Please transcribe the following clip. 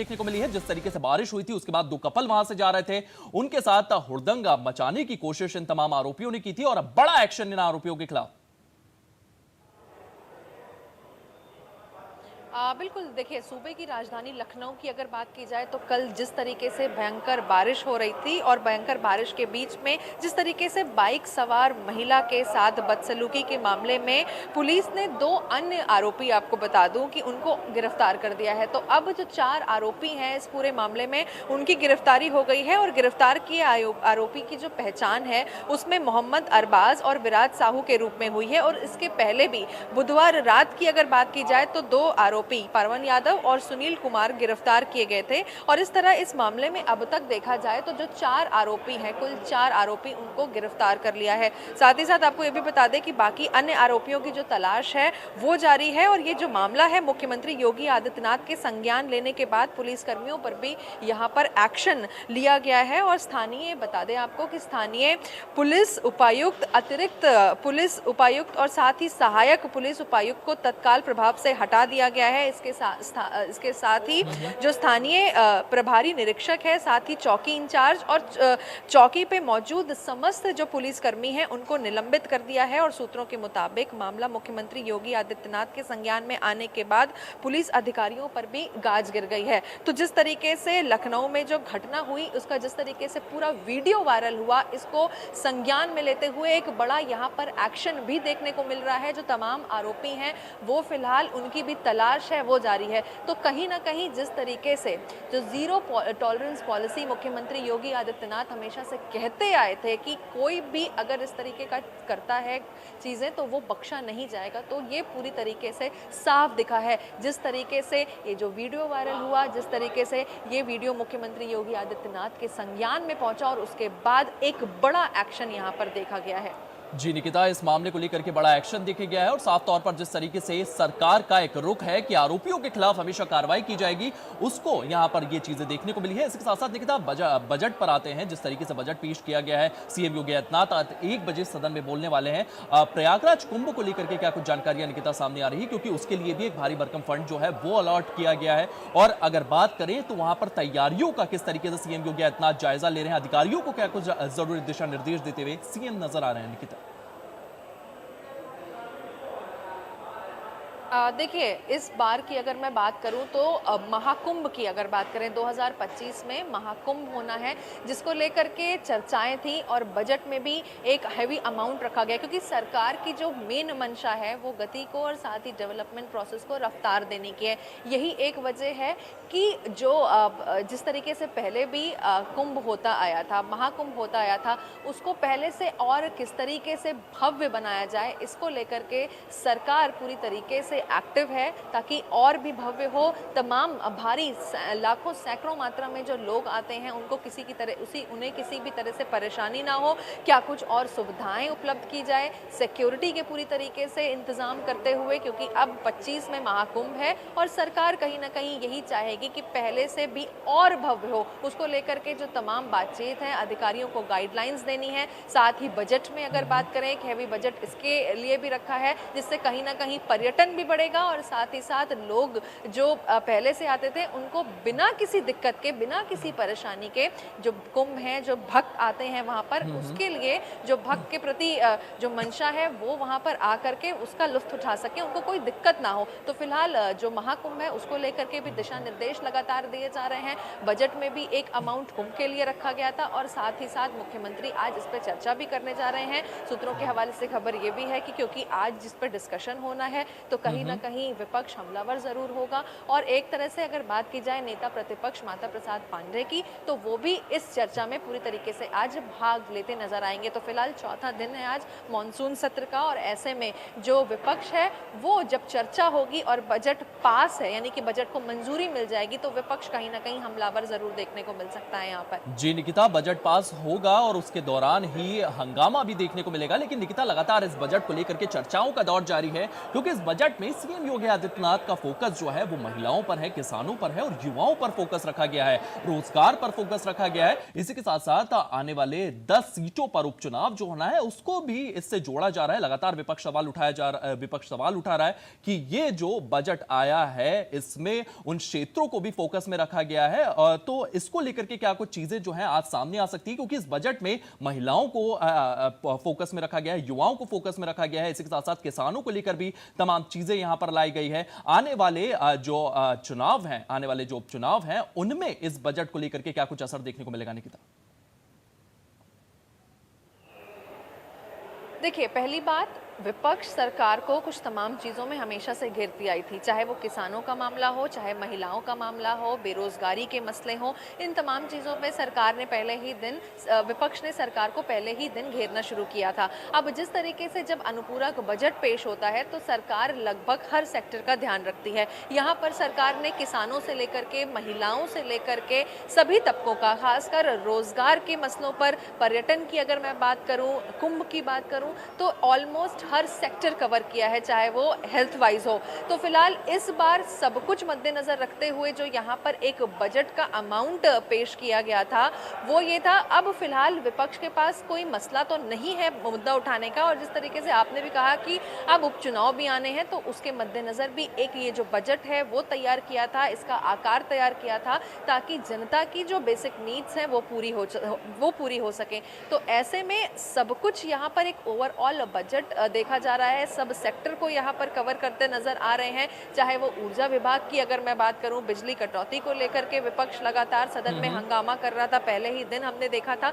देखने को मिली है। जिस तरीके से बारिश हुई थी उसके बाद दो कपल वहां से जा रहे थे, उनके साथ हुड़दंग मचाने की कोशिश इन तमाम आरोपियों ने की थी और अब बड़ा एक्शन इन आरोपियों के खिलाफ। बिल्कुल, देखिए सूबे की राजधानी लखनऊ की अगर बात की जाए तो कल जिस तरीके से भयंकर बारिश हो रही थी और भयंकर बारिश के बीच में जिस तरीके से बाइक सवार महिला के साथ बदसलूकी के मामले में पुलिस ने 2 अन्य आरोपी, आपको बता दूं कि उनको गिरफ्तार कर दिया है। तो अब जो 4 आरोपी हैं इस पूरे मामले में उनकी गिरफ्तारी हो गई है और गिरफ्तार किए आरोपी की जो पहचान है उसमें मोहम्मद अरबाज और विराज साहू के रूप में हुई है। और इसके पहले भी बुधवार रात की अगर बात की जाए तो 2 आरोपी परवन यादव और सुनील कुमार गिरफ्तार किए गए थे। और इस तरह इस मामले में अब तक देखा जाए तो जो 4 आरोपी हैं, कुल 4 आरोपी, उनको गिरफ्तार कर लिया है। साथ ही साथ आपको ये भी बता दें कि बाकी अन्य आरोपियों की जो तलाश है वो जारी है। और ये जो मामला है मुख्यमंत्री योगी आदित्यनाथ के संज्ञान लेने के बाद पुलिस कर्मियों पर भी यहाँ पर एक्शन लिया गया है। और स्थानीय, बता दें आपको कि स्थानीय पुलिस उपायुक्त, अतिरिक्त पुलिस उपायुक्त और साथ ही सहायक पुलिस उपायुक्त को तत्काल प्रभाव से हटा दिया गया है। इसके साथ ही जो स्थानीय प्रभारी निरीक्षक है, साथ ही चौकी इंचार्ज और चौकी पे मौजूद समस्त जो पुलिसकर्मी हैं उनको निलंबित कर दिया है। और सूत्रों के मुताबिक मामला मुख्यमंत्री योगी आदित्यनाथ के संज्ञान में आने के बाद पुलिस अधिकारियों पर भी गाज गिर गई है। तो जिस तरीके से लखनऊ में जो घटना हुई उसका जिस तरीके से पूरा वीडियो वायरल हुआ, इसको संज्ञान में लेते हुए एक बड़ा यहाँ पर एक्शन भी देखने को मिल रहा है। जो तमाम आरोपी हैं वो फिलहाल, उनकी भी तलाश है वो जारी है। तो कहीं ना कहीं जिस तरीके से जो जीरो टॉलरेंस पॉलिसी मुख्यमंत्री योगी आदित्यनाथ हमेशा से कहते आए थे कि कोई भी अगर इस तरीके का करता है चीज़ें तो वो बख्शा नहीं जाएगा, तो ये पूरी तरीके से साफ दिखा है। जिस तरीके से ये जो वीडियो वायरल हुआ, जिस तरीके से ये वीडियो मुख्यमंत्री योगी आदित्यनाथ के संज्ञान में पहुंचा और उसके बाद एक बड़ा एक्शन यहाँ पर देखा गया है। जी निकिता, इस मामले को लेकर के बड़ा एक्शन देखे गया है और साफ तौर पर जिस तरीके से सरकार का एक रुख है कि आरोपियों के खिलाफ हमेशा कार्रवाई की जाएगी, उसको यहां पर ये चीजें देखने को मिली है। इसके साथ साथ निकिता, बजट पर आते हैं। जिस तरीके से बजट पेश किया गया है, सीएम योगी आदित्यनाथ 1 बजे सदन में बोलने वाले हैं। प्रयागराज कुंभ को लेकर के क्या कुछ जानकारियां निकिता सामने आ रही है, क्योंकि उसके लिए भी एक भारी भरकम फंड जो है वो अलॉट किया गया है। और अगर बात करें तो वहां पर तैयारियों का किस तरीके से सीएम योगी आदित्यनाथ जायजा ले रहे हैं, अधिकारियों को क्या कुछ जरूरी दिशा निर्देश देते हुए सीएम नजर आ रहे हैं निकिता? देखिए, इस बार की अगर मैं बात करूं तो महाकुंभ की अगर बात करें, 2025 में महाकुंभ होना है, जिसको लेकर के चर्चाएं थी और बजट में भी एक हैवी अमाउंट रखा गया, क्योंकि सरकार की जो मेन मंशा है वो गति को और साथ ही डेवलपमेंट प्रोसेस को रफ्तार देने की है। यही एक वजह है कि जो जिस तरीके से पहले भी कुंभ होता आया था, महाकुंभ होता आया था, उसको पहले से और किस तरीके से भव्य बनाया जाए, इसको लेकर के सरकार पूरी तरीके से एक्टिव है ताकि और भी भव्य हो। तमाम भारी लाखों सैकड़ों मात्रा में जो लोग आते हैं उनको उन्हें किसी भी तरह से परेशानी ना हो, क्या कुछ और सुविधाएं उपलब्ध की जाए, सिक्योरिटी के पूरी तरीके से इंतजाम करते हुए, क्योंकि अब 25 में महाकुंभ है और सरकार कहीं ना कहीं यही चाहेगी कि पहले से भी और भव्य हो। उसको लेकर के जो तमाम बातचीत है, अधिकारियों को गाइडलाइंस देनी है। साथ ही बजट में अगर बात करें, एक हैवी बजट इसके लिए भी रखा है, जिससे कहीं ना कहीं पर्यटन भी बढ़ेगा और साथ ही साथ लोग जो पहले से आते थे उनको बिना किसी दिक्कत के, बिना किसी परेशानी के, जो कुंभ है, जो भक्त आते हैं वहां पर, उसके लिए जो भक्त के प्रति जो मंशा है वो वहां पर आकर के उसका लुत्फ उठा सके, उनको कोई दिक्कत ना हो। तो फिलहाल जो महाकुंभ है उसको लेकर के भी दिशा निर्देश लगातार दिए जा रहे हैं। बजट में भी एक अमाउंट कुंभ के लिए रखा गया था और साथ ही साथ मुख्यमंत्री आज इस पर चर्चा भी करने जा रहे हैं। सूत्रों के हवाले से खबर ये भी है कि क्योंकि आज जिस पर डिस्कशन होना है तो कहीं ना कहीं विपक्ष हमलावर जरूर होगा। और एक तरह से अगर बात की जाए नेता प्रतिपक्ष माता प्रसाद पांडेय की, तो वो भी इस चर्चा में पूरी तरीके से आज भाग लेते नजर आएंगे। तो फिलहाल चौथा दिन है आज मॉनसून सत्र का और ऐसे में जो विपक्ष है वो जब चर्चा होगी और बजट पास है, यानी कि बजट को मंजूरी मिल जाएगी, तो विपक्ष कहीं ना कहीं हमलावर जरूर देखने को मिल सकता है यहाँ पर। जी निकिता, बजट पास होगा और उसके दौरान ही हंगामा भी देखने को मिलेगा। लेकिन निकिता, लगातार इस बजट को लेकर के चर्चाओं का दौर जारी है, क्योंकि इस बजट में में सीएम योगी आदित्यनाथ का फोकस जो है वो महिलाओं पर है, किसानों पर है और युवाओं पर फोकस रखा गया है, रोजगार पर फोकस रखा गया है। इसी के साथ साथ आने वाले 10 सीटों पर उपचुनाव जो होना है उसको भी इससे जोड़ा जा रहा है। लगातार विपक्ष सवाल उठा रहा है कि ये जो बजट आया है इसमें उन क्षेत्रों को भी फोकस में रखा गया है। तो इसको लेकर के क्या कुछ चीजें जो हैं आज सामने आ सकती है, क्योंकि इस बजट में महिलाओं को फोकस में रखा गया है, युवाओं को फोकस में रखा गया है। इसी के साथ साथ किसानों को लेकर भी तमाम चीजें यहां पर लाई गई है। आने वाले जो चुनाव हैं, आने वाले जो उपचुनाव हैं, उनमें इस बजट को लेकर के क्या कुछ असर देखने को मिलेगा निकिता? देखिए, पहली बात, विपक्ष सरकार को कुछ तमाम चीज़ों में हमेशा से घेरती आई थी, चाहे वो किसानों का मामला हो, चाहे महिलाओं का मामला हो, बेरोजगारी के मसले हों। इन तमाम चीज़ों पे सरकार ने विपक्ष ने सरकार को पहले ही दिन घेरना शुरू किया था। अब जिस तरीके से जब अनुपूरक बजट पेश होता है तो सरकार लगभग हर सेक्टर का ध्यान रखती है। यहाँ पर सरकार ने किसानों से लेकर के, महिलाओं से लेकर के सभी तबकों का, खासकर रोजगार के मसलों पर, पर्यटन की अगर मैं बात करूँ, कुंभ की बात करूँ, तो ऑलमोस्ट हर सेक्टर कवर किया है, चाहे वो हेल्थ वाइज हो। तो फिलहाल इस बार सब कुछ मद्देनजर रखते हुए जो यहाँ पर एक बजट का अमाउंट पेश किया गया था वो ये था। अब फिलहाल विपक्ष के पास कोई मसला तो नहीं है मुद्दा उठाने का, और जिस तरीके से आपने भी कहा कि अब उपचुनाव भी आने हैं तो उसके मद्देनजर भी एक ये जो बजट है वो तैयार किया था, इसका आकार तैयार किया था ताकि जनता की जो बेसिक नीड्स हैं वो पूरी हो सके। तो ऐसे में सब कुछ यहाँ पर एक ओवरऑल बजट देखा जा रहा है, सब सेक्टर को यहाँ पर कवर करते नजर आ रहे हैं। चाहे वो ऊर्जा विभाग की अगर मैं बात करूं, बिजली कटौती को लेकर के विपक्ष लगातार सदन में हंगामा कर रहा था, पहले ही दिन हमने देखा था